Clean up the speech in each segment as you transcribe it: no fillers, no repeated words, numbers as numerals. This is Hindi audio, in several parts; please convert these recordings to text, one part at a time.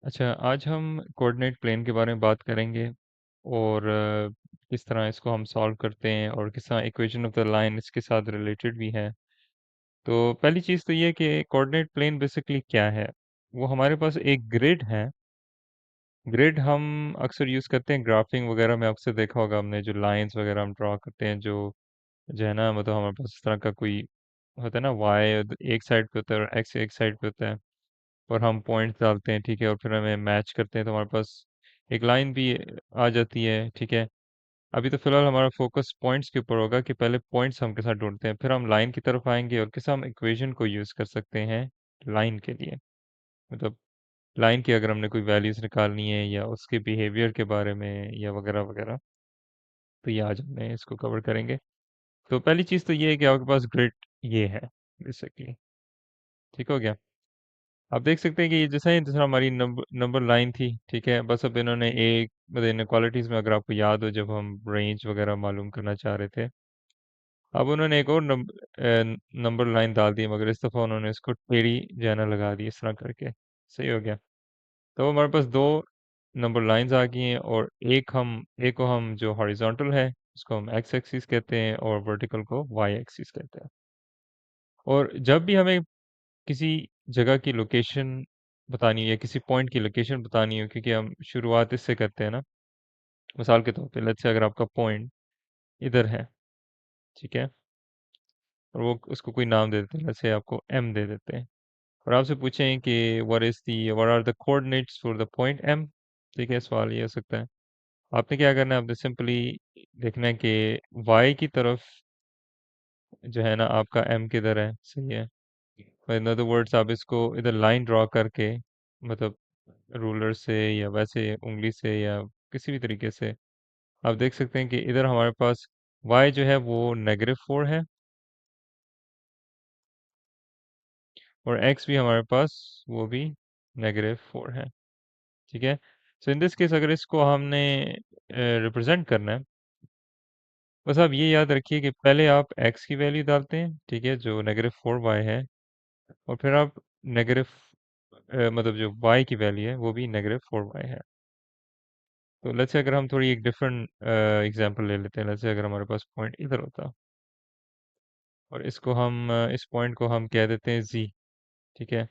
अच्छा, आज हम कोऑर्डिनेट प्लेन के बारे में बात करेंगे और किस तरह इसको हम सॉल्व करते हैं और किस तरह इक्वेशन ऑफ द लाइन इसके साथ रिलेटेड भी है। तो पहली चीज़ तो ये है कि कोऑर्डिनेट प्लेन बेसिकली क्या है? वो हमारे पास एक ग्रिड है। ग्रिड हम अक्सर यूज़ करते हैं ग्राफिंग वगैरह में, अक्सर देखा होगा हमने, जो लाइंस वगैरह हम ड्रॉ करते हैं, जो है ना, मतलब हमारे पास इस तरह का कोई होता है ना, वाई एक साइड पे होता है और एक्स एक साइड पे होता है, और हम पॉइंट्स डालते हैं, ठीक है, और फिर हमें मैच करते हैं तो हमारे पास एक लाइन भी आ जाती है, ठीक है। अभी तो फिलहाल हमारा फोकस पॉइंट्स के ऊपर होगा कि पहले पॉइंट्स हम के साथ ढूंढते हैं, फिर हम लाइन की तरफ आएंगे और किस हम इक्वेशन को यूज़ कर सकते हैं लाइन के लिए। मतलब लाइन की अगर हमने कोई वैल्यूज निकालनी है या उसके बिहेवियर के बारे में या वगैरह वगैरह, तो ये आज हमने इसको कवर करेंगे। तो पहली चीज़ तो ये है कि आपके पास ग्रिड ये है बेसिकली। ठीक हो गया। आप देख सकते हैं कि ये जैसा ही जैसा हमारी नंबर नंबर लाइन थी, ठीक है, बस अब इन्होंने एक, मतलब इनक्वालिटीज में अगर आपको याद हो, जब हम रेंज वगैरह मालूम करना चाह रहे थे, अब उन्होंने एक और नंबर लाइन डाल दी, मगर इस दफ़ा उन्होंने इसको टेढ़ी जाना लगा दी, इस तरह करके। सही हो गया। तो हमारे पास दो नंबर लाइंस आ गई हैं, और एक को हम जो हॉरिजॉन्टल है उसको हम एक्स एक्सिस कहते हैं और वर्टिकल को वाई एक्सिस कहते हैं। और जब भी हमें किसी जगह की लोकेशन बतानी हो या किसी पॉइंट की लोकेशन बतानी हो, क्योंकि हम शुरुआत इससे करते हैं ना, मिसाल के तौर पे लेट्स से अगर आपका पॉइंट इधर है, ठीक है, और वो उसको कोई नाम दे देते हैं, लेट्स से आपको एम दे देते हैं, और आपसे पूछें कि what are the coordinates for the point M, ठीक है, सवाल ये हो सकता है। आपने क्या करना है, आपने सिंपली देखना है कि वाई की तरफ जो है ना आपका एम किधर है, सही है। इन अदर वर्ड्स, आप इसको इधर लाइन ड्रॉ करके, मतलब रूलर से या वैसे उंगली से या किसी भी तरीके से, आप देख सकते हैं कि इधर हमारे पास y जो है वो -4 है, और x भी हमारे पास वो भी -4 है, ठीक है। सो इन दिस केस अगर इसको हमने रिप्रेजेंट करना है, बस आप ये याद रखिए कि पहले आप x की वैल्यू डालते हैं, ठीक है, जो -4y है, और फिर आप नेगेटिव मतलब जो y की वैल्यू है वो भी -4y है। तो लेट्स से अगर हम थोड़ी एक डिफरेंट एग्जांपल ले लेते हैं, लेट्स से अगर हमारे पास पॉइंट इधर होता, और इसको हम इस पॉइंट को हम कह देते हैं z, ठीक है।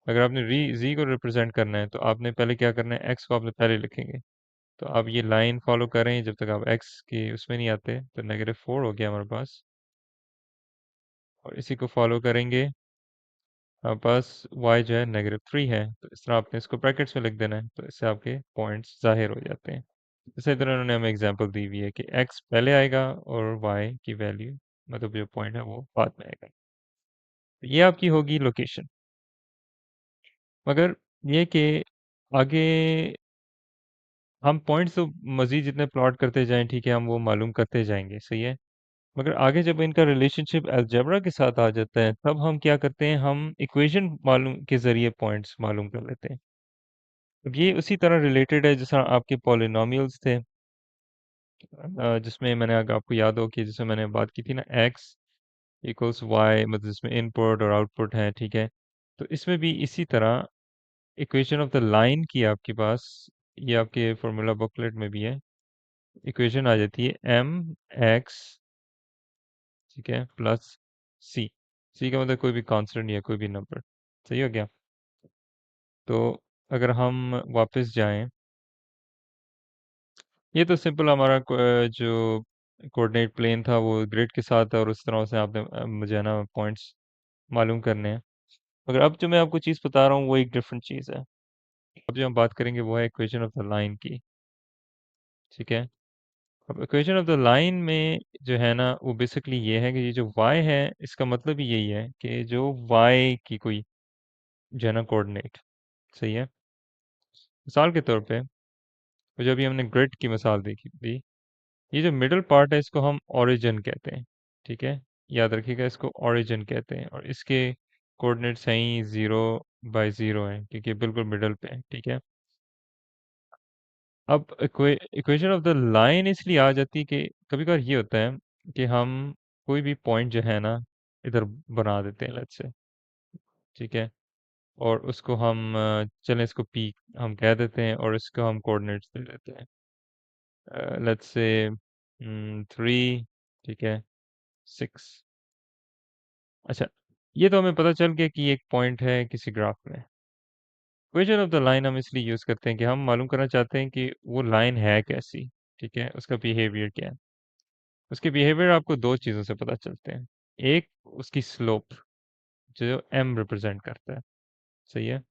अगर आपने z को रिप्रेजेंट करना है तो आपने पहले क्या करना है, x को आपने पहले लिखेंगे। तो आप ये लाइन फॉलो कर रहे हैं जब तक आप x के उसमें नहीं आते, तो -4 हो गया हमारे पास, और इसी को फॉलो करेंगे, हमारे पास y जो है -3 है, तो इस तरह आपने इसको ब्रैकेट्स में लिख देना है, तो इससे आपके पॉइंट्स जाहिर हो जाते हैं। इसी तरह उन्होंने हमें एग्जांपल दी हुई है कि x पहले आएगा और y की वैल्यू, मतलब जो पॉइंट है वो बाद में आएगा। तो ये आपकी होगी लोकेशन। मगर ये कि आगे हम पॉइंट्स तो मज़ीद जितने प्लॉट करते जाएं, ठीक है, हम वो मालूम करते जाएंगे, सही है। मगर आगे जब इनका रिलेशनशिप अलजेब्रा के साथ आ जाता है, तब हम क्या करते हैं, हम इक्वेशन मालूम के ज़रिए पॉइंट्स मालूम कर लेते हैं। अब ये उसी तरह रिलेटेड है जैसा आपके पॉलिनॉमियल्स थे, जिसमें मैंने, अगर आपको याद हो कि जिसमें मैंने बात की थी ना, एक्स इक्वल्स वाई, मतलब इसमें इनपुट और आउटपुट है, ठीक है। तो इसमें भी इसी तरह इक्वेशन ऑफ द लाइन की आपके पास, ये आपके फॉर्मूला बुकलेट में भी है, इक्वेशन आ जाती है एम एक्स, ठीक है, प्लस सी। सी का मतलब कोई भी कांस्टेंट या कोई भी नंबर। सही हो गया। तो अगर हम वापस जाएं, ये तो सिंपल हमारा जो कोऑर्डिनेट प्लेन था वो ग्रिड के साथ है, और उस तरह से आपने मुझे है ना पॉइंट्स मालूम करने हैं। मगर अब जो मैं आपको चीज़ बता रहा हूँ वो एक डिफरेंट चीज़ है। अब जो हम बात करेंगे वो है इक्वेशन ऑफ द लाइन की, ठीक है। अब इक्वेशन ऑफ द लाइन में जो है ना वो बेसिकली ये है कि ये जो y है, इसका मतलब ही यही है कि जो y की कोई जो है ना कोऑर्डिनेट, सही है। मिसाल के तौर पे, वो जो अभी हमने ग्रिड की मिसाल देखी थी, ये जो मिडल पार्ट है इसको हम ओरिजिन कहते हैं, ठीक है। याद रखिएगा, इसको ओरिजिन कहते हैं, और इसके कोऑर्डिनेट्स हैं ही 0/0 हैं, क्योंकि ये बिल्कुल मिडल पे है, ठीक है। अब इक्वेशन ऑफ द लाइन इसलिए आ जाती है कि कभी कभार ये होता है कि हम कोई भी पॉइंट जो है ना इधर बना देते हैं, लेट्स से, ठीक है। और उसको हम चलें इसको पी हम कह देते हैं और इसको हम कोऑर्डिनेट्स दे देते हैं। लेट्स से 3, ठीक है, 6। अच्छा, ये तो हमें पता चल गया कि एक पॉइंट है किसी ग्राफ में। इक्वेशन ऑफ द लाइन हम इसलिए यूज करते हैं कि हम मालूम करना चाहते हैं कि वो लाइन है कैसी, ठीक है, उसका बिहेवियर क्या है। उसके बिहेवियर आपको दो चीज़ों से पता चलते हैं। एक, उसकी स्लोप जो m रिप्रेजेंट करता है, सही है।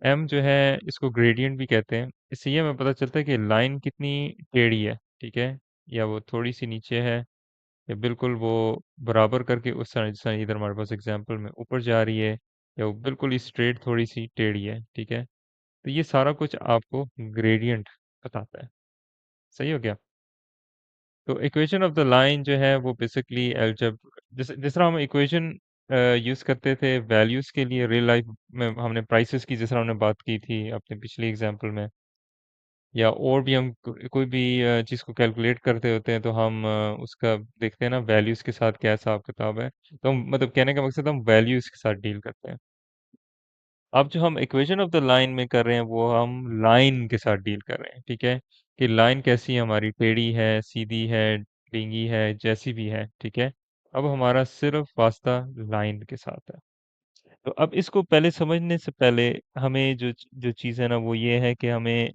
m जो है इसको ग्रेडियंट भी कहते हैं। इससे ये हमें पता चलता है कि लाइन कितनी टेढ़ी है, ठीक है, या वो थोड़ी सी नीचे है, या बिल्कुल वो बराबर करके उस तरह, जिस तरह इधर हमारे पास एग्जांपल में ऊपर जा रही है, या वो बिल्कुल ही स्ट्रेट थोड़ी सी टेढ़ी है, ठीक है। तो ये सारा कुछ आपको ग्रेडियंट बताता है, सही हो गया। तो इक्वेशन ऑफ द लाइन जो है वो बेसिकली अलजेब्रा, जिस तरह हम इक्वेशन यूज करते थे वैल्यूज के लिए रियल लाइफ में, हमने प्राइसेस की जिस तरह हमने बात की थी अपने पिछली एग्जांपल में, या और भी हम कोई भी चीज़ को कैलकुलेट करते होते हैं तो हम उसका देखते हैं ना वैल्यूज के साथ क्या हिसाब किताब है। तो हम मतलब कहने का मकसद हम वैल्यूज के साथ डील करते हैं। अब जो हम इक्वेशन ऑफ द लाइन में कर रहे हैं वो हम लाइन के साथ डील कर रहे हैं, ठीक है, कि लाइन कैसी है हमारी, टेढ़ी है, सीधी है, डींगी है, जैसी भी है, ठीक है। अब हमारा सिर्फ वास्ता लाइन के साथ है। तो अब इसको पहले समझने से पहले हमें जो चीज़ है ना वो ये है कि हमें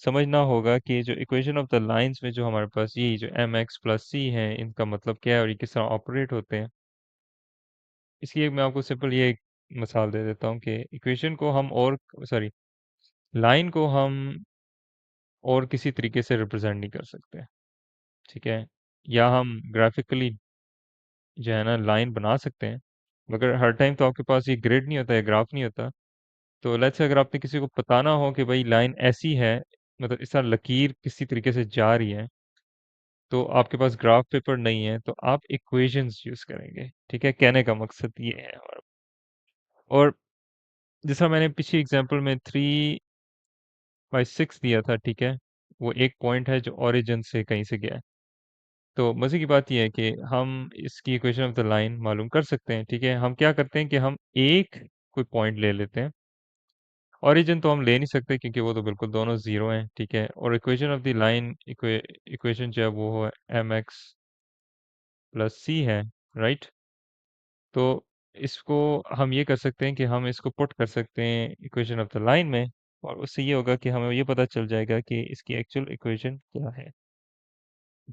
समझना होगा कि जो इक्वेशन ऑफ द लाइंस में जो हमारे पास ये जो एम एक्स प्लस सी है इनका मतलब क्या है और ये किस तरह ऑपरेट होते हैं। इसकी एक मैं आपको सिंपल ये एक मिसाल दे देता हूँ कि इक्वेशन को हम और सॉरी लाइन को हम और किसी तरीके से रिप्रेजेंट नहीं कर सकते, ठीक है। या हम ग्राफिकली जो है ना लाइन बना सकते हैं, मगर हर टाइम तो आपके पास ये ग्रिड नहीं होता है, ग्राफ नहीं होता। तो लेट्स से अगर आपने किसी को बताना हो कि भाई लाइन ऐसी है, मतलब इस तरह लकीर किसी तरीके से जा रही है, तो आपके पास ग्राफ पेपर नहीं है तो आप इक्वेशंस यूज करेंगे, ठीक है। कहने का मकसद ये है हमारा। और जैसा मैंने पिछली एग्जांपल में 3/6 दिया था, ठीक है, वो एक पॉइंट है जो ओरिजिन से कहीं से गया है। तो मज़े की बात ये है कि हम इसकी इक्वेशन ऑफ द लाइन मालूम कर सकते हैं, ठीक है। हम क्या करते हैं कि हम एक कोई पॉइंट ले लेते हैं। ओरिजिन तो हम ले नहीं सकते क्योंकि वो तो बिल्कुल दोनों ज़ीरो हैं, ठीक है। और equation of the line equation जो है वो है एम एक्स प्लस सी है, राइट। तो इसको हम ये कर सकते हैं कि हम इसको पुट कर सकते हैं इक्वेशन ऑफ द लाइन में, और उससे ये होगा कि हमें ये पता चल जाएगा कि इसकी एक्चुअल इक्वेशन क्या है।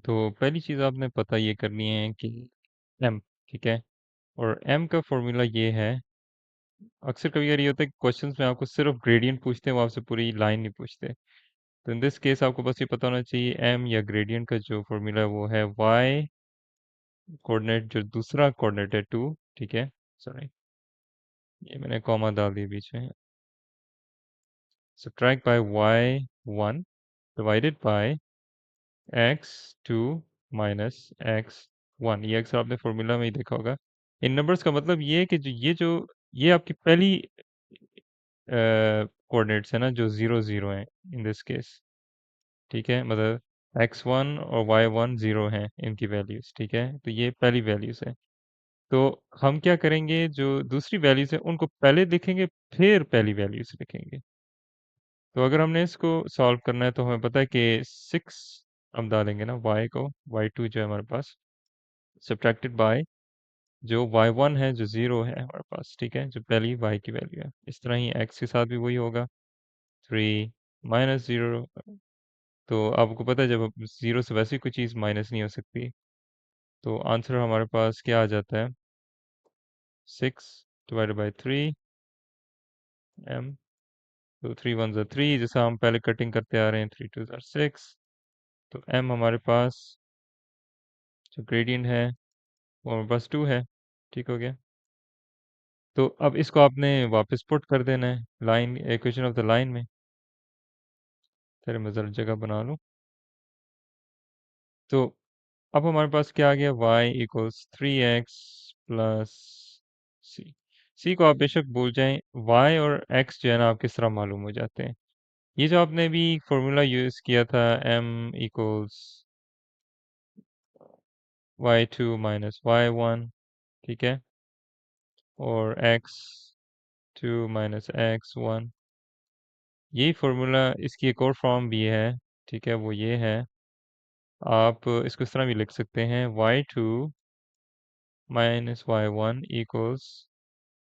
तो पहली चीज़ आपने पता ये करनी है कि m, ठीक है, और m का फॉर्मूला ये है। अक्सर कभी कभी ये होता है कि क्वेश्चंस में आपको सिर्फ ग्रेडियंट पूछते हैं, वो आपसे पूरी लाइन नहीं पूछते। तो इन दिस केस आपको बस ये पता होना चाहिए m या ग्रेडियंट का जो फॉर्मूला है वो है y कोऑर्डिनेट, जो दूसरा कोऑर्डिनेट है 2, ठीक है। सॉरी, ये मैंने कॉमा डाल दिया बीच में। subtract by y1 divided by x2 minus x1। ये अक्सर आपने फॉर्मूला में ही देखा होगा। इन नंबर्स का मतलब ये है कि ये आपकी पहली कोऑर्डिनेट्स है ना जो 0 0 है इन दिस केस, ठीक है। मतलब x1 और y1 0 हैं इनकी वैल्यूज, ठीक है। तो ये पहली वैल्यूज है। तो हम क्या करेंगे, जो दूसरी वैल्यूज है उनको पहले लिखेंगे, फिर पहली वैल्यूज लिखेंगे। तो अगर हमने इसको सॉल्व करना है तो हमें पता है कि 6 हम डालेंगे ना y को, y2 जो है हमारे पास, सब्ट्रैक्टेड बाय जो y1 है जो 0 है हमारे पास, ठीक है, जो पहली y की वैल्यू है। इस तरह ही x के साथ भी वही होगा, 3 माइनस 0। तो आपको पता है जब 0 से वैसे कोई चीज़ माइनस नहीं हो सकती, तो आंसर हमारे पास क्या आ जाता है, 6/3 m। तो 3 1 3, जैसा हम पहले कटिंग करते आ रहे हैं, 3 2 6। तो m हमारे पास जो ग्रेडियंट है वो हमारे पास 2 है, ठीक हो गया। तो अब इसको आपने वापस पुट कर देना है line equation of the line में। चलिए मैं ज़रा जगह बना लूँ। तो अब हमारे पास क्या आ गया, y इक्वल्स 3x प्लस सी। सी को आप बेशक भूल जाएं, y और x जो है ना आप किस तरह मालूम हो जाते हैं। ये जो आपने भी फॉर्मूला यूज़ किया था, m equals y2 minus y1, ठीक है, और x 2 माइनस एक्स 1। यही फॉर्मूला, इसकी एक और फॉर्म भी है, ठीक है, वो ये है। आप इसको इस तरह भी लिख सकते हैं, y2 minus y1 equals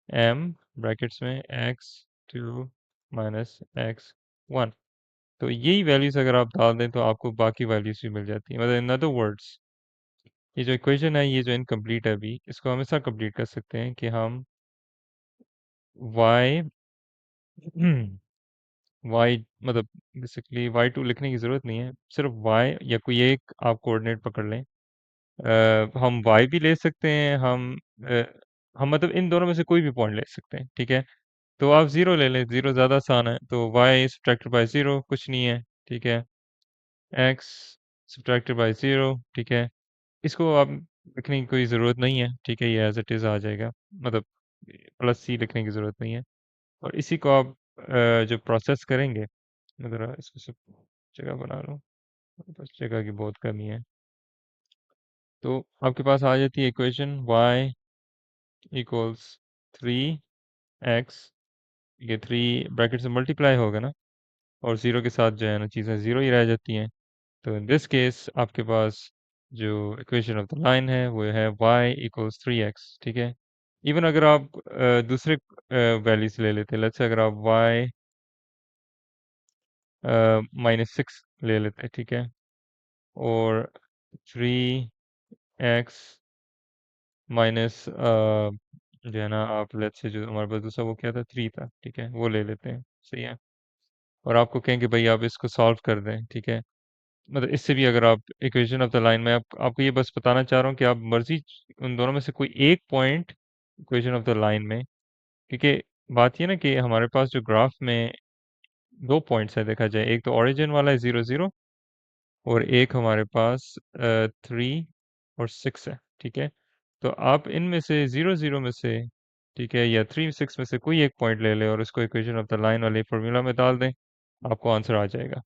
m brackets में x2 माइनस x1। तो यही वैल्यूज अगर आप डाल दें तो आपको बाकी वैल्यूज भी मिल जाती हैं। मतलब इन अदर वर्ड्स, ये जो इक्वेशन है, ये जो इनकम्प्लीट है अभी, इसको हम ऐसा कंप्लीट कर सकते हैं कि हम y y मतलब बेसिकली y2 लिखने की ज़रूरत नहीं है, सिर्फ y या कोई एक आप कोऑर्डिनेट पकड़ लें। हम y भी ले सकते हैं, अ, हम मतलब इन दोनों में से कोई भी पॉइंट ले सकते हैं, ठीक है। तो आप 0 ले लें, 0 ज़्यादा आसान है, तो y सब्ट्रैक्टेड बाय 0 कुछ नहीं है, ठीक है। x सब्ट्रैक्टेड बाय 0, ठीक है। इसको आप लिखने की कोई ज़रूरत नहीं है, ठीक है, ये एज़ इट इज़ आ जाएगा। मतलब प्लस c लिखने की ज़रूरत नहीं है। और इसी को आप जो प्रोसेस करेंगे, मैं ज़रा इसको सब जगह बना लूँ, मेरे पास जगह की बहुत कमी है। तो आपके पास आ जाती है इक्वेशन y इक्वल्स 3x, ये 3 ब्रैकेट से मल्टीप्लाई होगा ना, और 0 के साथ जो है ना चीज़ें 0 ही रह जाती हैं। तो इन दिस केस आपके पास जो इक्वेशन ऑफ द लाइन है वो है y इक्वल्स 3x, ठीक है। इवन अगर आप दूसरे वैल्यूज ले लेते, लेट्स से अगर आप y माइनस 6 ले लेते, ठीक है, और 3x माइनस जो है ना, आप लेट्स से जो हमारे पास दूसरा वो क्या था, 3 था, ठीक है, वो ले लेते हैं, सही है। और आपको कहेंगे भाई आप इसको सॉल्व कर दें, ठीक है। मतलब इससे भी अगर आप इक्वेशन ऑफ द लाइन में, आपको ये बस बताना चाह रहा हूँ कि आप मर्जी उन दोनों में से कोई एक point equation of the line में, क्योंकि बात ये ना कि हमारे पास जो ग्राफ में दो पॉइंट्स है देखा जाए, एक तो ओरिजिन वाला है 0 0, और एक हमारे पास 3 और 6 है, ठीक है। तो आप इनमें से 0 0 में से, ठीक है, या 3 6 में से कोई एक पॉइंट ले लें और उसको इक्वेशन ऑफ द लाइन वाले फॉर्मूला में डाल दें, आपको आंसर आ जाएगा।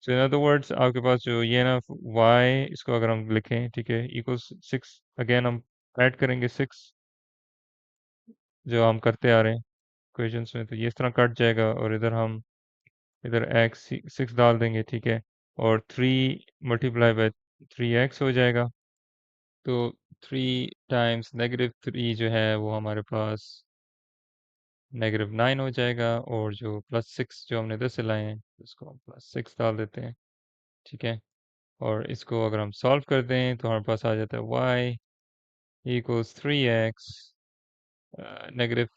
सो इन अदर वर्ड्स, आपके पास जो ये है ना y, इसको अगर हम लिखें, ठीक है, इक्वल्स 6, अगेन हम ऐड करेंगे 6 जो हम करते आ रहे हैं इक्वेशंस में, तो ये इस तरह कट जाएगा, और इधर हम इधर x 6 डाल देंगे, ठीक है, और 3 मल्टीप्लाई बाय 3x हो जाएगा। तो 3 टाइम्स -3 जो है वो हमारे पास -9 हो जाएगा, और जो +6 जो हमने इधर से लाए हैं उसको हम +6 डाल देते हैं, ठीक है। और इसको अगर हम सॉल्व कर दें तो हमारे पास आ जाता है y इक्वल्स 3x, नेगेटिव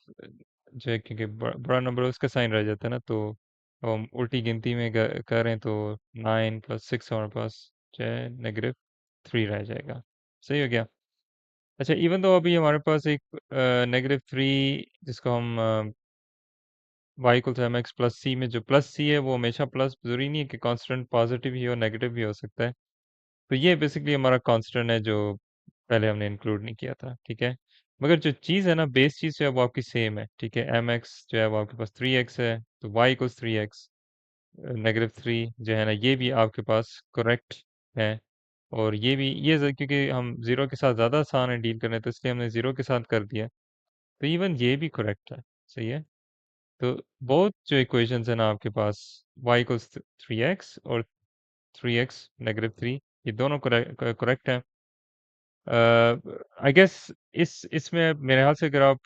जो है, क्योंकि बड़ा नंबर है उसका साइन रह जाता है ना, तो अब हम उल्टी गिनती में करें तो 9 + 6 हमारे पास जो है -3 रह जाएगा, सही हो गया। अच्छा, इवन तो अभी हमारे पास एक -3 जिसको हम y equals m x plus c में, जो प्लस सी है वो हमेशा प्लस, जरूरी नहीं है कि कांस्टेंट पॉजिटिव ही हो, नेगेटिव भी हो सकता है। तो ये बेसिकली हमारा कांस्टेंट है जो पहले हमने इंक्लूड नहीं किया था, ठीक है। मगर जो चीज़ है ना, बेस चीज़ जो है वो आपकी सेम है, ठीक है। एम एक्स जो है वो आपके पास 3x है, तो y इक्वल्स 3x, -3 जो है ना, ये भी आपके पास करेक्ट है। और ये भी क्योंकि हम ज़ीरो के साथ ज़्यादा आसान है डील करने, तो इसलिए हमने ज़ीरो के साथ कर दिया। तो इवन ये भी करेक्ट है, सही है। तो बहुत जो इक्वेशंस है ना आपके पास, y इक्वल्स 3x और 3x -3, ये दोनों करेक्ट है। आई गेस इसमें मेरे ख्याल से, अगर आप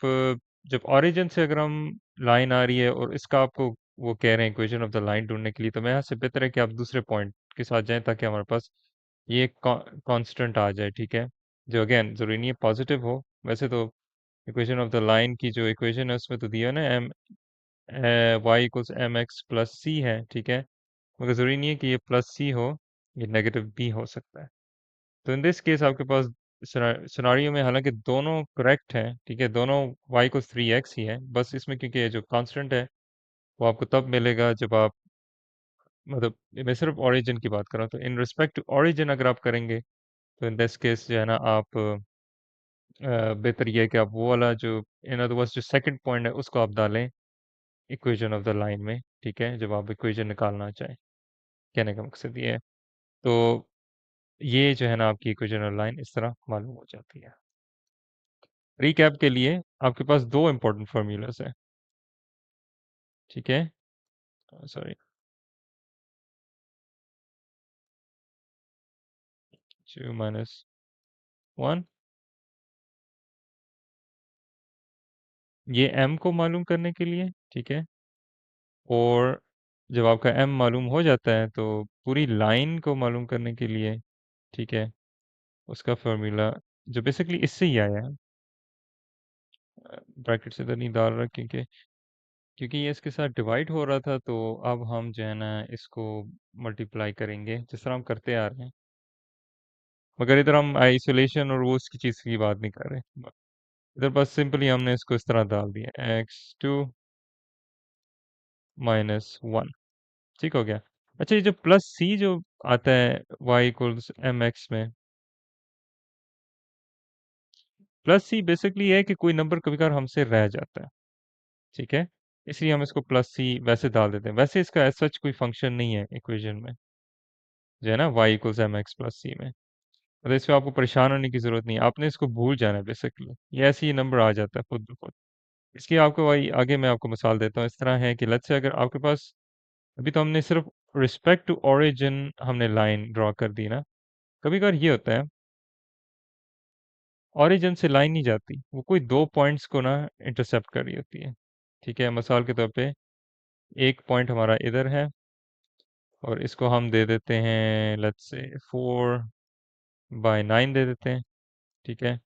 जब ओरिजिन से अगर हम लाइन आ रही है और इसका आपको वो कह रहे हैं इक्वेशन ऑफ द लाइन ढूंढने के लिए, तो मेरे ख्याल से बेहतर है कि आप दूसरे पॉइंट के साथ जाएं, ताकि हमारे पास ये कांस्टेंट आ जाए, ठीक है, जो अगेन जरूरी नहीं है पॉजिटिव हो। वैसे तो इक्वेशन ऑफ द लाइन की जो इक्वेशन है उसमें तो दिया है ना, y equals m x plus c है, ठीक है, मगर ज़रूरी नहीं है कि ये प्लस सी हो, ये नेगेटिव भी हो सकता है। तो इन दिस केस आपके पास सिनारियो में हालांकि दोनों करेक्ट हैं, ठीक है, दोनों वाई को 3x ही है, बस इसमें क्योंकि ये जो कांस्टेंट है वो आपको तब मिलेगा जब आप, मतलब मैं सिर्फ ओरिजिन की बात कर रहा हूँ, तो इन रिस्पेक्ट टू ओरिजिन अगर आप करेंगे तो इन दिस केस जो है ना, आप बेहतर ये है कि आप वो वाला जो, इन अदर वर्ड्स जो सेकंड पॉइंट है उसको आप डालें इक्वेशन ऑफ द लाइन में, ठीक है, जब आप इक्वेशन निकालना चाहें। कहने का मकसद ये है। तो ये जो है ना आपकी इक्वेशन ऑफ लाइन इस तरह मालूम हो जाती है। रिकैप के लिए आपके पास दो इंपॉर्टेंट फार्मूलाज हैं। ठीक है, सॉरी, 2 माइनस 1, ये m को मालूम करने के लिए, ठीक है। और जब आपका m मालूम हो जाता है तो पूरी लाइन को मालूम करने के लिए, ठीक है, उसका फॉर्मूला जो बेसिकली इससे ही आया है, ब्रैकेट से इधर नहीं डाल रहा क्योंकि क्योंकि ये इसके साथ डिवाइड हो रहा था, तो अब हम जो है ना इसको मल्टीप्लाई करेंगे जिस तरह हम करते आ रहे हैं, मगर इधर हम आइसोलेशन और वो उसकी चीज़ की बात नहीं कर रहे। इधर बस सिंपली हमने इसको इस तरह डाल दिया, x2 माइनस 1, ठीक हो गया। अच्छा, ये जो प्लस सी जो आता है y इक्वल्स एम एक्स में, प्लस सी बेसिकली है कि कोई नंबर कभी कभार हमसे रह जाता है, ठीक है, इसलिए हम इसको प्लस सी वैसे डाल देते हैं। वैसे इसका एज सच कोई फंक्शन नहीं है इक्वेशन में, जो है ना y equals m x plus c में, मतलब इसमें आपको परेशान होने की जरूरत नहीं है, आपने इसको भूल जाना है बेसिकली, ये ऐसे ही नंबर आ जाता है खुद ब खुद। इसकी आपको वही आगे मैं आपको मिसाल देता हूँ, इस तरह है कि लेट्स से अगर आपके पास, अभी तो हमने सिर्फ रिस्पेक्ट टू ओरिजिन हमने लाइन ड्रॉ कर दी ना, कभी कभार ये होता है ओरिजिन से लाइन नहीं जाती, वो कोई दो पॉइंट्स को ना इंटरसेप्ट कर रही होती है, ठीक है। मिसाल के तौर पे एक पॉइंट हमारा इधर है और इसको हम दे देते हैं लेट्स से 4/9 दे देते हैं, ठीक है।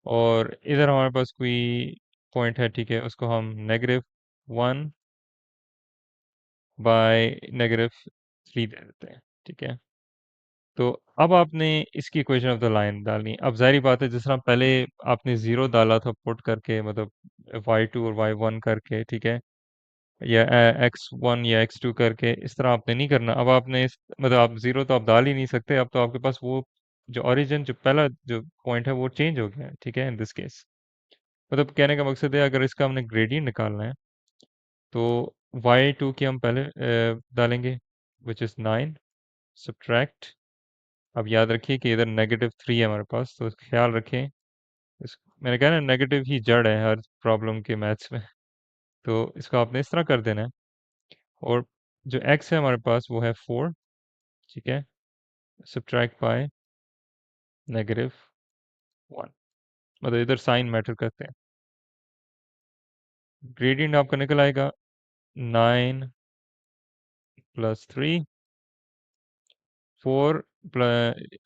और इधर हमारे पास कोई पॉइंट है, ठीक है, उसको हम -1/-3 दे देते हैं, ठीक है। तो अब आपने इसकी इक्वेशन ऑफ द लाइन डालनी है। अब ज़ाहिर बात है जिस तरह पहले आपने ज़ीरो डाला था पुट करके, मतलब y2 और y1 करके, ठीक है, या x1 या x2 करके, इस तरह आपने नहीं करना। अब आपने मतलब आप ज़ीरो तो आप डाल ही नहीं सकते, अब तो आपके पास वो जो ओरिजिन जो पहला जो पॉइंट है वो चेंज हो गया है, ठीक है, इन दिस केस। मतलब कहने का मकसद है अगर इसका हमने ग्रेडियंट निकालना है तो y2 की हम पहले डालेंगे, विच इज़ 9, सब्ट्रैक्ट, अब याद रखिए कि इधर -3 है हमारे पास, तो ख्याल रखें इस, मैंने कहा ना नेगेटिव ही जड़ है हर प्रॉब्लम के मैथ्स में। तो इसको आपने इस तरह कर देना है, और जो x है हमारे पास वो है 4, ठीक है, सब्ट्रैक्ट बाय -1, मतलब इधर साइन मैटर करते हैं। ग्रेडियंट आपका निकल आएगा 9 + 3, 4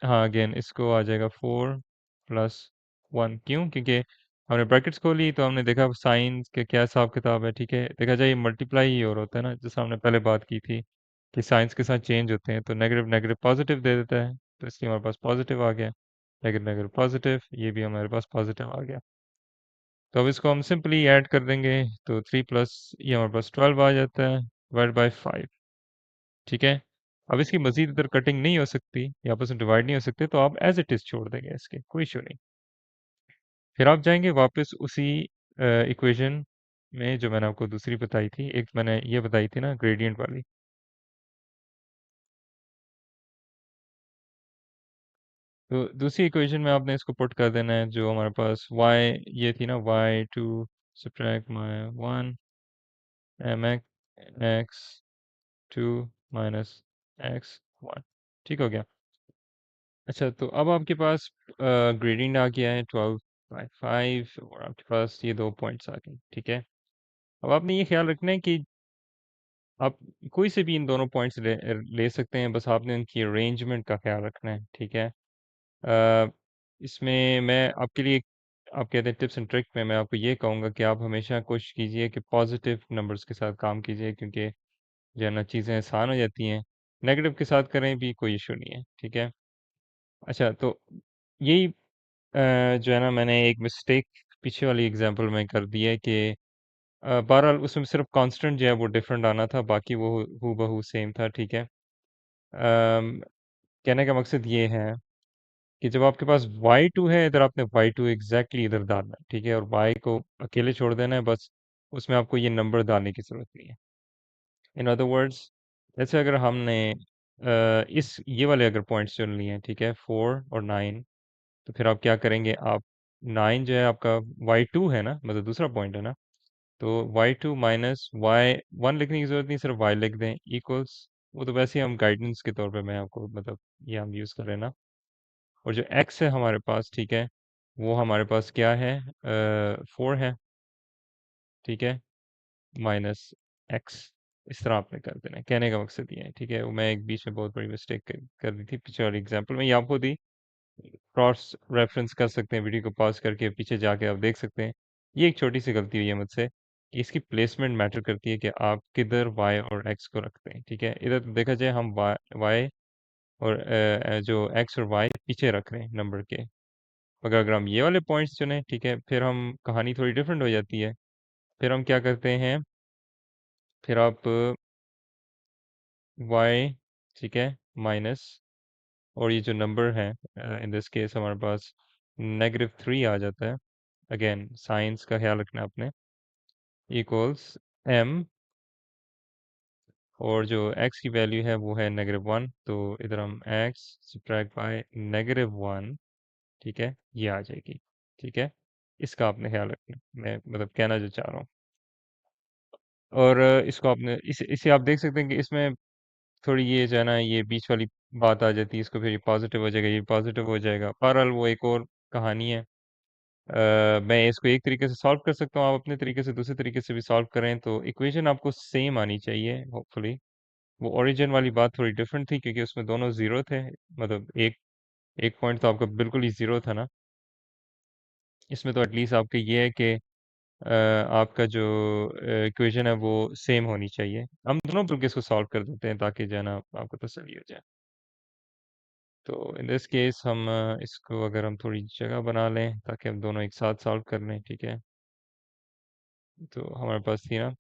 हाँ अगेन इसको आ जाएगा 4 + 1, क्यों, क्योंकि हमने ब्रैकेट्स खोली तो हमने देखा साइन के क्या हिसाब किताब है, ठीक है। देखा जाए मल्टीप्लाई ही और होता है ना, जैसे हमने पहले बात की थी कि साइंस के साथ चेंज होते हैं, तो नेगेटिव नेगेटिव पॉजिटिव दे देता है, तो इसलिए हमारे पास पॉजिटिव आ गया, नेगेटिव नेगेटिव पॉजिटिव, ये भी हमारे पास पॉजिटिव आ गया। तो अब इसको हम सिंपली ऐड कर देंगे, तो 3 प्लस ये हमारे पास 12 आ जाता है, डिवाइड बाय 5, ठीक है। अब इसकी मज़ीद इधर कटिंग नहीं हो सकती, या आपस में डिवाइड नहीं हो सकते, तो आप एज़ इट इज़ छोड़ देंगे, इसके कोई इश्यू नहीं। फिर आप जाएँगे वापस उसी इक्वेशन में जो मैंने आपको दूसरी बताई थी, एक मैंने ये बताई थी ना ग्रेडियंट वाली। तो दूसरी इक्वेशन में आपने इसको पुट कर देना है, जो हमारे पास y ये थी ना, y2 subtract my 1 mx x2 minus x1, ठीक हो गया। अच्छा, तो अब आपके पास ग्रेडियंट आ गया है 12/5, और आपके पास ये दो पॉइंट्स आ गए, ठीक है। अब आपने ये ख्याल रखना है कि आप कोई से भी इन दोनों पॉइंट्स ले सकते हैं, बस आपने इनकी अरेंजमेंट का ख्याल रखना है, ठीक है। अ, इसमें मैं आपके लिए, आप कहते हैं टिप्स एंड ट्रिक में, मैं आपको ये कहूँगा कि आप हमेशा कोशिश कीजिए कि पॉजिटिव नंबर्स के साथ काम कीजिए, क्योंकि जो है ना चीज़ें आसान हो जाती हैं। नेगेटिव के साथ करें भी कोई इशू नहीं है, ठीक है। अच्छा, तो यही जो है ना मैंने एक मिस्टेक पीछे वाली एग्जांपल में कर दी है कि बहरहाल उसमें सिर्फ कांस्टेंट जो है वो डिफरेंट आना था, बाकी वो हूबहू सेम था, ठीक है। कहने का मकसद ये है कि जब आपके पास y2 है, इधर आपने y2 एग्जैक्टली इधर डालना है, ठीक है, और y को अकेले छोड़ देना है बस, उसमें आपको ये नंबर डालने की ज़रूरत नहीं है। इन अदर वर्ड्स, जैसे अगर हमने इस ये वाले अगर पॉइंट्स चुन लिए हैं, ठीक है, 4 और 9, तो फिर आप क्या करेंगे, आप 9 जो है आपका y2 है ना, मतलब दूसरा पॉइंट है ना, तो y2 माइनस y1 लिखने की जरूरत नहीं, सिर्फ y लिख दें इक्वल्स, वो तो वैसे ही हम गाइडेंस के तौर पे मैं आपको मतलब ये हम यूज़ कर रहे हैं ना। और जो x है हमारे पास, ठीक है, वो हमारे पास क्या है, 4 है, ठीक है, माइनस x। इस तरह आपने कर देना है, कहने का मकसद ये है, ठीक है। वो मैं एक बीच में बहुत बड़ी मिस्टेक कर दी थी पिछले वाली एग्जाम्पल में, ये आपको दी, क्रॉस रेफरेंस कर सकते हैं, वीडियो को पॉज करके पीछे जाके आप देख सकते हैं। ये एक छोटी सी गलती हुई है मुझसे कि इसकी प्लेसमेंट मैटर करती है कि आप किधर y और x को रखते हैं, ठीक है। इधर तो देखा जाए हम y और जो x और y पीछे रख रहे हैं नंबर के, मगर अगर हम ये वाले पॉइंट्स चुने, ठीक है, फिर हम कहानी थोड़ी डिफरेंट हो जाती है। फिर हम क्या करते हैं, फिर आप y, ठीक है, माइनस, और ये जो नंबर है इन दिस केस हमारे पास -3 आ जाता है, अगेन साइंस का ख्याल रखना आपने, इक्वल्स m, और जो x की वैल्यू है वो है -1, तो इधर हम x सब्ट्रैक्ट बाय -1, ठीक है, ये आ जाएगी, ठीक है। इसका आपने ख्याल रखना, मैं मतलब कहना जो चाह रहा हूँ। और इसको आपने इसे आप देख सकते हैं कि इसमें थोड़ी ये जो है ना, ये बीच वाली बात आ जाती है, इसको फिर ये पॉजिटिव हो जाएगा, ये पॉजिटिव हो जाएगा, बहरहाल वो एक और कहानी है। मैं इसको एक तरीके से सॉल्व कर सकता हूँ, आप अपने तरीके से दूसरे तरीके से भी सॉल्व करें, तो इक्वेशन आपको सेम आनी चाहिए होपफुली। वो ओरिजिन वाली बात थोड़ी डिफरेंट थी क्योंकि उसमें दोनों ज़ीरो थे, मतलब एक एक पॉइंट तो आपका बिल्कुल ही ज़ीरो था ना। इसमें तो एटलीस्ट आपके ये है कि आपका जो इक्वेशन है वो सेम होनी चाहिए। हम दोनों बल्कि इसको सॉल्व कर देते हैं ताकि जो है ना आपको तसल्ली हो जाए। तो इन दिस केस हम इसको अगर हम थोड़ी जगह बना लें ताकि हम दोनों एक साथ सॉल्व कर लें, ठीक है। तो हमारे पास थी ना,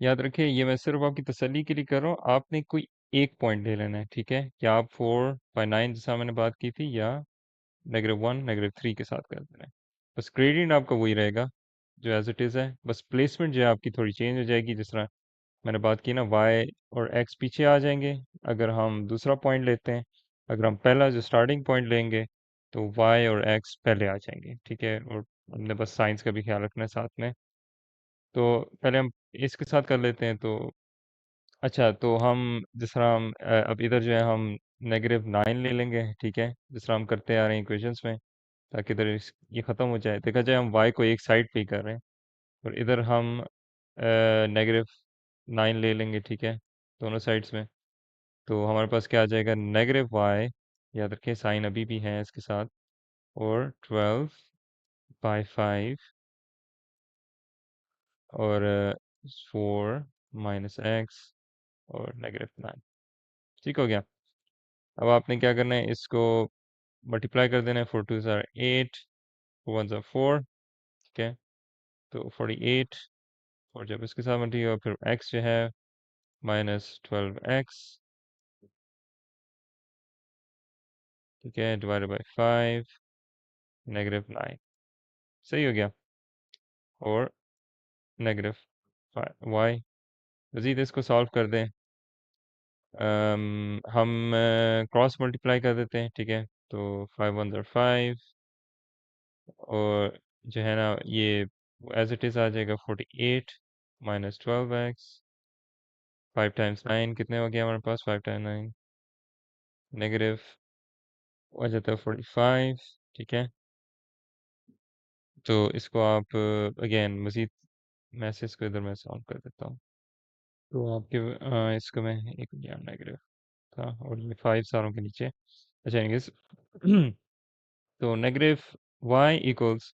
याद रखिए ये मैं सिर्फ आपकी तसल्ली के लिए कर रहा हूँ, आपने कोई एक पॉइंट ले लेना है, ठीक है। या आप 4/9 जैसा मैंने बात की थी, या -1 -3 के साथ कर देना है। बस ग्रेडियंट आपका वही रहेगा जो एज इट इज़ है, बस प्लेसमेंट जो है आपकी थोड़ी चेंज हो जाएगी। जिस तरह मैंने बात की ना, y और x पीछे आ जाएंगे अगर हम दूसरा पॉइंट लेते हैं। अगर हम पहला जो स्टार्टिंग पॉइंट लेंगे तो y और x पहले आ जाएंगे, ठीक है। और हमने बस साइंस का भी ख्याल रखना है साथ में। तो पहले हम इसके साथ कर लेते हैं। तो अच्छा, तो हम जिस तरह हम अब इधर जो है हम -9 ले लेंगे, ठीक है, जिस तरह हम करते आ रहे हैं इक्वेशंस में, ताकि इधर ये ख़त्म हो जाए। देखा जाए हम y को एक साइड पे ही कर रहे हैं, और इधर हम -9 ले लेंगे, ठीक है, दोनों साइड्स में। तो हमारे पास क्या आ जाएगा, -y, याद रखें साइन अभी भी है इसके साथ, और 12/5, और 4 माइनस x, और -9। ठीक हो गया। अब आपने क्या करना है, इसको मल्टीप्लाई कर देना है। 4 2 ज़ार 8, 4 1 ज़ार 4, ठीक है। तो 48, और जब इसके साथ मल्टीप्लाई होगा फिर x जो है -12x, ठीक है, डिवाइडेड बाई 5, -9। सही हो गया। और -y, मज़ीद इसको सॉल्व कर दें। हम क्रॉस मल्टीप्लाई कर देते हैं, ठीक है। तो 5 1 ज़ार 5, और जो है ना ये एज इट इज़ आ जाएगा 48 -12x, 5 टाइम्स 9 कितने हो गया हमारे पास, 5 टाइम्स 9 नेगेटिव हो जाता है 45, ठीक है। तो इसको आप अगेन मज़ीद मैसेज को इधर मैं सॉल्व कर देता हूँ। तो आपके इसको मैं एक नेगेटिव था, और ये 5 सारों के नीचे। अच्छा एनीवेज तो -y =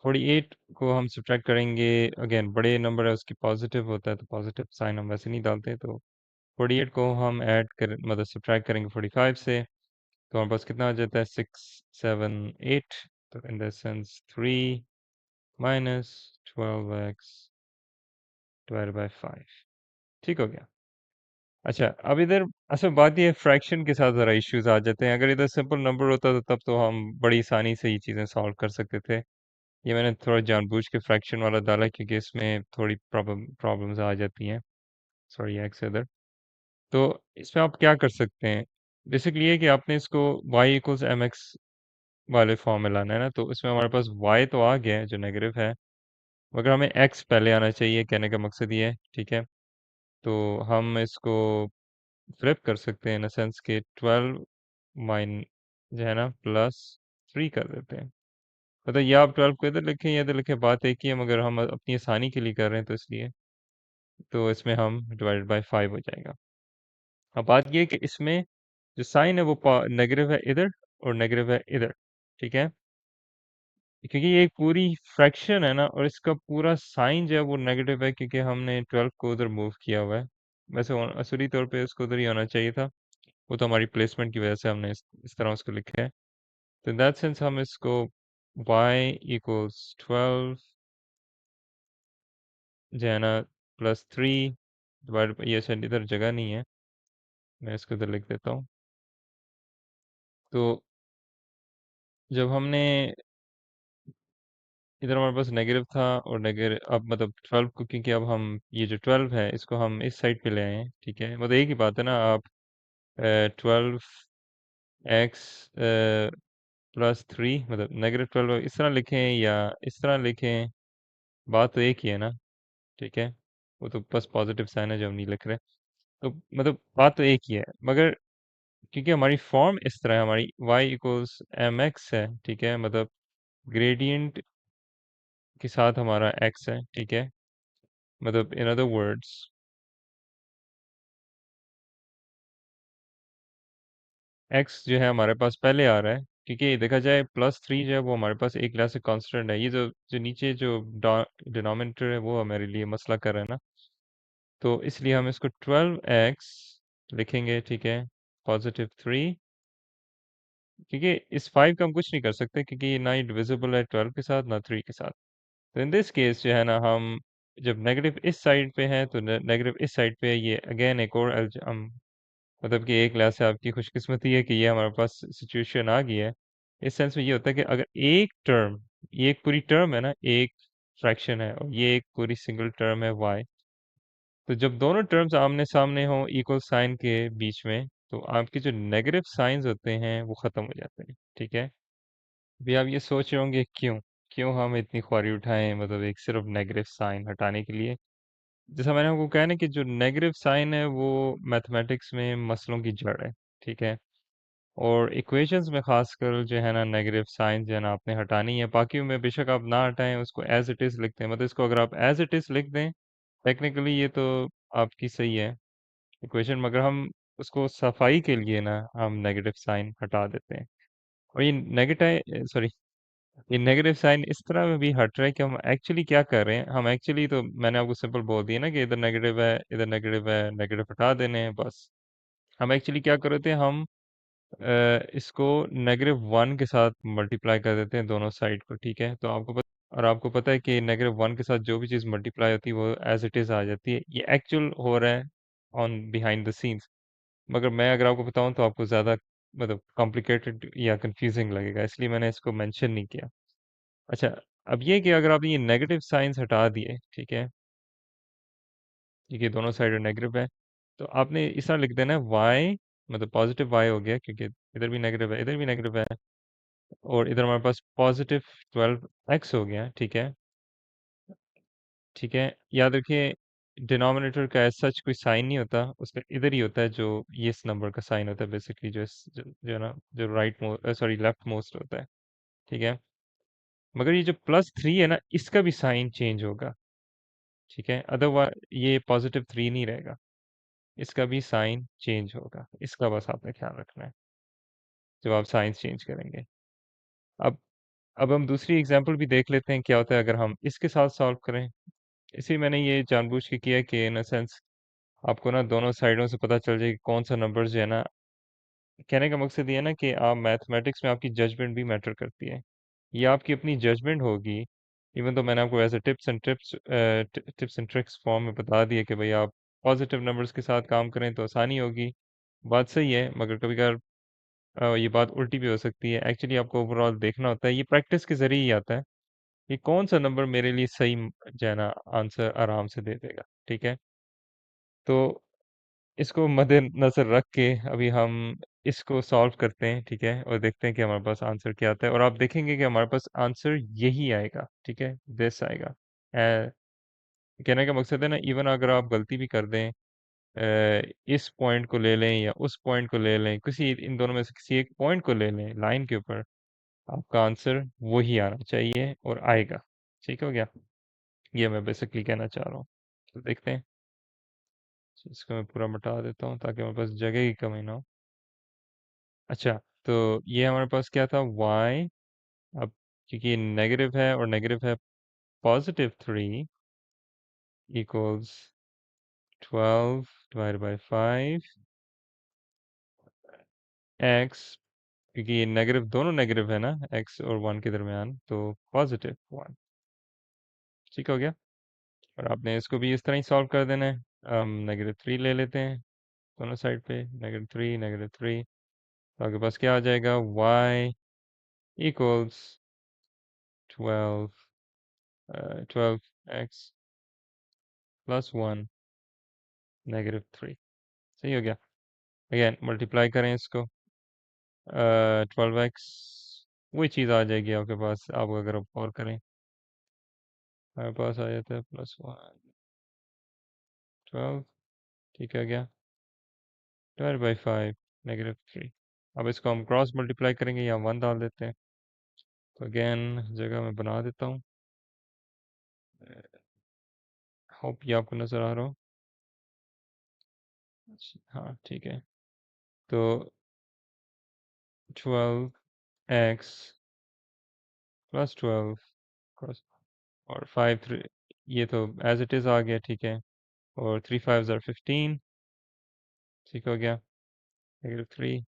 48 को हम सब्ट्रैक्ट करेंगे, अगेन बड़े नंबर है उसकी पॉजिटिव होता है, तो पॉजिटिव साइन हम वैसे नहीं डालते। तो 48 को हम ऐड कर मतलब सब्ट्रैक्ट करेंगे 45 से, तो हमारे पास कितना आ जाता है, 6 7 8। तो in the sense 3 -12x divided by 5, ठीक हो गया। अच्छा, अब इधर असल बात ये है, फ्रैक्शन के साथ ज़रा इश्यूज आ जाते हैं। अगर इधर सिंपल नंबर होता तो तब तो हम बड़ी आसानी से ये चीज़ें सॉल्व कर सकते थे। ये मैंने थोड़ा जानबूझ के फ्रैक्शन वाला डाला क्योंकि इसमें थोड़ी प्रॉब्लम्स आ जाती हैं। सॉरी एक्स इधर। तो इसमें आप क्या कर सकते हैं, बेसिकली ये कि आपने इसको y = mx वाले फॉर्म में लाना है ना। तो इसमें हमारे पास y तो आ गया है जो नेगेटिव है, मगर हमें एक्स पहले आना चाहिए, कहने का मकसद ये है, ठीक है। तो हम इसको फ्लिप कर सकते हैं इन सेंस के 12 माइन जो है ना प्लस 3 कर देते हैं। मतलब या आप 12 को इधर लिखें या इधर लिखें, बात एक ही है, मगर हम अपनी आसानी के लिए कर रहे हैं तो इसलिए, तो इसमें हम डिवाइडेड बाय 5 हो जाएगा। अब बात ये है कि इसमें जो साइन है वो नेगेटिव है इधर और नेगेटिव है इधर, ठीक है। क्योंकि ये एक पूरी फ्रैक्शन है ना, और इसका पूरा साइन जो है वो नेगेटिव है, क्योंकि हमने 12 को उधर मूव किया हुआ है। वैसे असली तौर पे इसको उधर ही होना चाहिए था, वो तो हमारी प्लेसमेंट की वजह से हमने इस तरह उसको लिखा है। तो इन दैट सेंस हम इसको y इक्वल्स 12 जो है ना प्लस 3 डिवाइड, ये शायद इधर जगह नहीं है, मैं इसको इधर लिख देता हूँ। तो जब हमने इधर हमारे पास नेगेटिव था और नेगेटिव, अब मतलब 12 को, क्योंकि अब हम ये जो 12 है इसको हम इस साइड पे ले आए हैं, ठीक है। मतलब एक ही बात है ना, आप 12x +3 मतलब -12 इस तरह लिखें या इस तरह लिखें, बात तो एक ही है ना, ठीक है। वो तो बस पॉजिटिव साइन है जो हम नहीं लिख रहे, तो मतलब बात तो एक ही है। मगर क्योंकि हमारी फॉर्म इस तरह है, हमारी y इक्वल्स mx है, ठीक है, मतलब ग्रेडियंट के साथ हमारा x है, ठीक है। मतलब इन अदर वर्ड्स x जो है हमारे पास पहले आ रहा है, क्योंकि देखा जाए +3 जो है वो हमारे पास एक क्लास से कांस्टेंट है। ये जो जो नीचे जो डिनोमिनेटर है वो हमारे लिए मसला कर रहा है ना, तो इसलिए हम इसको 12x लिखेंगे, ठीक है, +3, क्योंकि इस 5 का हम कुछ नहीं कर सकते, क्योंकि ये ना ही डिविजिबल है 12 के साथ ना 3 के साथ। तो इन दिस केस जो है ना, हम जब नेगेटिव इस साइड पे है तो नेगेटिव इस साइड पे है, ये अगेन एक और हम मतलब कि एक लिहाज से आपकी खुशकिस्मती है कि ये हमारे पास सिचुएशन आ गई है। इस सेंस में ये होता है कि अगर एक टर्म, ये एक पूरी टर्म है ना, एक फ्रैक्शन है और ये एक पूरी सिंगल टर्म है y, तो जब दोनों टर्म्स आमने सामने हों इक्वल साइन के बीच में, तो आपके जो नेगेटिव साइंस होते हैं वो ख़त्म हो जाते हैं, ठीक है। अभी आप ये सोच रहे होंगे क्यों, क्यों हम इतनी ख्वारी उठाएं, मतलब एक सिर्फ नेगेटिव साइन हटाने के लिए। जैसा मैंने आपको कहा ना कि जो नेगेटिव साइन है वो मैथमेटिक्स में मसलों की जड़ है, ठीक है। और इक्वेशंस में खासकर जो है ना नेगेटिव साइन जो है ना आपने हटानी है, बाकी में बेशक आप ना हटाएं, उसको एज इट इज़ लिखते हैं। मतलब इसको अगर आप एज इट इज़ लिख दें टेक्निकली ये तो आपकी सही है इक्वेशन, मगर हम उसको सफाई के लिए ना हम नेगेटिव साइन हटा देते हैं। और ये नेगेटिव, सॉरी, ये नेगेटिव साइन इस तरह में भी हट रहा है कि हम एक्चुअली क्या कर रहे हैं। हम एक्चुअली, तो मैंने आपको सिंपल बोल दिया ना कि इधर नेगेटिव है इधर नेगेटिव है, नेगेटिव हटा देने हैं बस। हम एक्चुअली क्या कर रहे थे, हम इसको -1 के साथ मल्टीप्लाई कर देते हैं दोनों साइड को, ठीक है। तो और आपको पता है कि -1 के साथ जो भी चीज़ मल्टीप्लाई होती है वो एज इट इज़ आ जाती है। ये एक्चुअल हो रहा है ऑन बिहाइंड द सीन्स, मगर मैं अगर आपको बताऊं तो आपको ज़्यादा मतलब कॉम्प्लिकेटेड या कंफ्यूजिंग लगेगा, इसलिए मैंने इसको मेंशन नहीं किया। अच्छा, अब ये कि अगर आपने ये नेगेटिव साइंस हटा दिए, ठीक है, क्योंकि दोनों साइड नेगेटिव है, तो आपने इस तरह लिख देना है y, मतलब पॉजिटिव y हो गया, क्योंकि इधर भी नेगेटिव है इधर भी नेगेटिव है, और इधर हमारे पास पॉजिटिव 12x हो गया, ठीक है। ठीक है, याद रखिए डिनोमिनेटर का एज सच कोई साइन नहीं होता, उसका इधर ही होता है जो ये इस नंबर का साइन होता है बेसिकली, जो है ना जो right most, sorry left most होता है, ठीक है। मगर ये जो +3 है ना इसका भी साइन चेंज होगा, ठीक है, अदरवाइज ये +3 नहीं रहेगा, इसका भी साइन चेंज होगा, इसका बस आपने ख्याल रखना है जब आप साइंस चेंज करेंगे। अब अब हम दूसरी एग्जांपल भी देख लेते हैं क्या होता है अगर हम इसके साथ सॉल्व करें। इसी मैंने ये जानबूझ के किया है कि इन अ सेंस आपको ना दोनों साइडों से पता चल जाए कि कौन सा नंबर जो है ना, कहने का मकसद ये है ना कि आप मैथमेटिक्स में आपकी जजमेंट भी मैटर करती है। ये आपकी अपनी जजमेंट होगी, इवन तो मैंने आपको ऐसे टिप्स एंड ट्रिक्स फॉर्म में बता दिया कि भाई आप पॉजिटिव नंबर्स के साथ काम करें तो आसानी होगी। बात सही है, मगर कभी कभार ये बात उल्टी भी हो सकती है। एक्चुअली आपको ओवरऑल देखना होता है, ये प्रैक्टिस के जरिए ही आता है कि कौन सा नंबर मेरे लिए सही जो है ना आंसर आराम से दे देगा, ठीक है। तो इसको मद्देनज़र रख के अभी हम इसको सॉल्व करते हैं, ठीक है, और देखते हैं कि हमारे पास आंसर क्या आता है, और आप देखेंगे कि हमारे पास आंसर यही आएगा, ठीक है, दिस आएगा। ए, कहने का मकसद है ना, इवन अगर आप गलती भी कर दें, इस पॉइंट को ले लें या उस पॉइंट को ले लें, किसी इन दोनों में से किसी एक पॉइंट को ले लें लाइन के ऊपर, आपका आंसर वही आना चाहिए और आएगा। ठीक हो गया? ये मैं बेसिकली कहना चाह रहा हूँ। तो देखते हैं। इसको मैं पूरा मिटा देता हूँ ताकि हमारे पास जगह की कमी ना हो। अच्छा, तो ये हमारे पास क्या था? y। अब क्योंकि नेगेटिव है और नेगेटिव है, +3 इक्वल्स 12 ÷ 5 x, क्योंकि ये नेगेटिव, दोनों नेगेटिव है ना, x और 1 के दरमियान, तो +1। ठीक हो गया? और आपने इसको भी इस तरह ही सॉल्व कर देना है। हम -3 ले लेते हैं दोनों साइड पे, -3 तो आपके पास क्या आ जाएगा? y equals 12 12x +1 -3। सही हो गया? अगेन मल्टीप्लाई करें इसको, 12x, वही चीज़ आ जाएगी आपके पास। आप अगर आप और करें, हमारे पास आ जाता है +1 12। ठीक है गया? /5 -3। अब इसको हम क्रॉस मल्टीप्लाई करेंगे या 1 डाल देते हैं। तो अगेन जगह मैं बना देता हूँ। होप ये आपको नज़र आ रहा हो। हाँ ठीक है। तो 12x +12 क्रॉस और 5 3, ये तो एज इट इज़ आ गया। ठीक है, और 3 5 आर 15। ठीक हो गया? -3,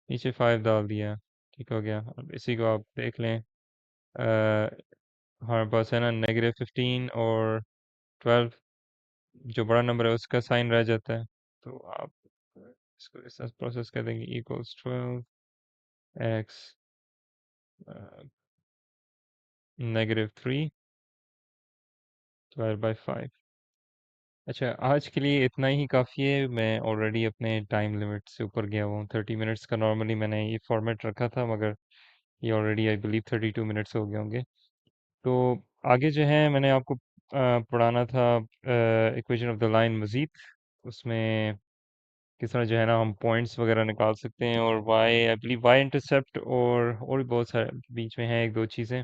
नीचे 5 डाल दिया। ठीक हो गया? अब इसी को आप देख लें, हमारे पास है ना -15 और 12, जो बड़ा नंबर है उसका साइन रह जाता है। तो आप इसको इस तरह प्रोसेस कर देंगे, इक्वल्स 12x -3 /5। अच्छा, आज के लिए इतना ही काफ़ी है। मैं ऑलरेडी अपने टाइम लिमिट से ऊपर गया हुआ हूँ। 30 मिनट्स का नॉर्मली मैंने ये फॉर्मेट रखा था, मगर ये ऑलरेडी आई बिलीव 32 मिनट्स हो गए होंगे। तो आगे जो है मैंने आपको पढ़ाना था इक्वेशन ऑफ द लाइन मज़ीद। उसमें किस तरह जो है ना हम पॉइंट्स वगैरह निकाल सकते हैं, और Y I believe Y intercept, और भी बहुत सारे बीच में हैं एक दो चीज़ें।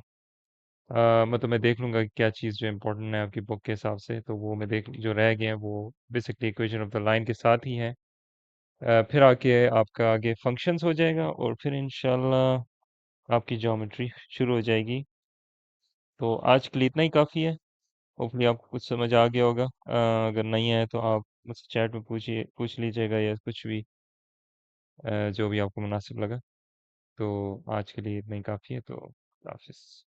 मतलब मैं देख लूँगा कि क्या चीज़ जो इम्पोर्टेंट है आपकी बुक के हिसाब से, तो वो मैं देख, जो रह गए हैं वो basically equation of the line के साथ ही है। फिर आके आपका आगे फंक्शंस हो जाएगा, और फिर इंशाल्लाह आपकी ज्योमेट्री शुरू हो जाएगी। तो आज के लिए इतना ही काफ़ी है। होपफुली आपको कुछ समझ आ गया होगा। अगर नहीं आया तो आप मुझसे चैट में पूछ लीजिएगा, या कुछ भी जो भी आपको मुनासिब लगा। तो आज के लिए इतना ही काफ़ी है। तो हाफिज़।